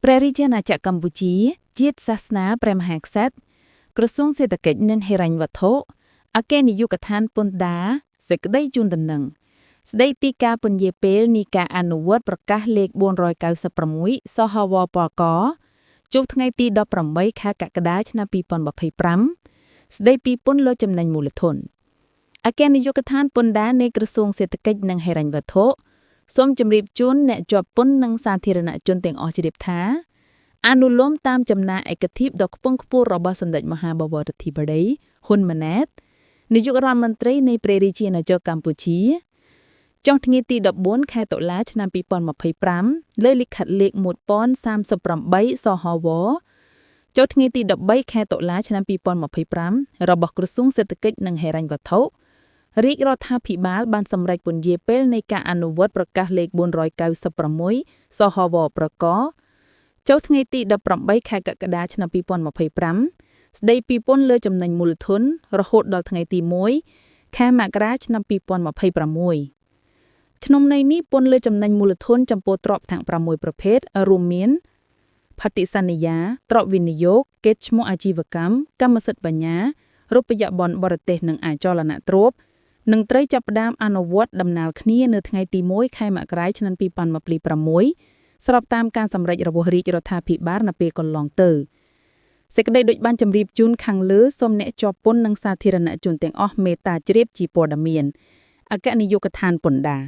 ព្រះរាជាណាចក្រកម្ពុជាជាតិសាសនាព្រះមហាក្សត្រក្រសួងសេដ្ឋកិច្ចនិងហិរញ្ញវត្ថុអគ្គនាយកដ្ឋានពន្ធដារសេចក្តីជូនដំណឹងស្តីពីការពន្យាពេលនៃការអនុវត្តប្រកាសលេខ496សហវពកជុំថ្ងៃទី18ខែកក្កដាឆ្នាំ2025ស្តីពីពន្ធលើចំណេញមូលធនអគ្គនាយកដ្ឋានពន្ធដារនៃក្រសួងសេដ្ឋកិច្ចនិងហិរញ្ញវត្ថុសូមជម្រាបជូនអ្នកជាប់ពន្ធនិងសាធារណជនទាំងអស់ជ្រាបថាអនុលោមតាមចំណាឯកភាពដ៏ខ្ពង់ខ្ពស់របស់សម្ដេចមហាបវរធិបតីហ៊ុនម៉ាណែតនាយករដ្ឋមន្ត្រីនៃព្រះរាជាណាចក្រកម្ពុជាចុងថ្ងៃទី14ខែតុលាឆ្នាំ2025លើលិខិតលេខ1038សហវចុងថ្ងៃទី13ខែតុលាឆ្នាំ2025របស់ក្រសួងសេដ្ឋកិច្ចនិងហិរញ្ញវត្ថុរាជរដ្ឋាភិបាលបានសម្រេចពន្យាពេលនៃការអនុវត្តប្រកាសលេខ496សហវប្រកចុងថ្ងៃទី18ខែកក្កដាឆ្នាំ2025ស្តីពីពន្ធលើចំណេញមូលធនរហូតដល់ថ្ងៃទី1ខែមករាឆ្នាំ2026ក្នុងន័យនេះពន្ធលើចំណេញមូលធនចំពោះទ្រព្យទាំង6ប្រភេទរួមមានផាតិសន្យាទ្រព្យវិនិយោគកិច្ចឈ្មោះអាជីវកម្មកម្មសិទ្ធិបញ្ញារូបិយប័ណ្ណបរទេសនិងអចលនទ្រព្យនឹងត្រូវចាប់ផ្ដើមអនុវត្តដំណើរគ្នានៅថ្ងៃទី1ខែមករាឆ្នាំ2026ស្របតាមការសម្រេចរបស់រាជរដ្ឋាភិបាលនៅពេលកន្លងទៅសេចក្តីដូចបានជម្រាបជូនខាងលើសូមអ្នកជាប់ពន្ធនិងសាធារណជនទាំងអស់មេត្តាជ្រាបជាព័ត៌មានអគ្គនាយកដ្ឋានពន្ធដារ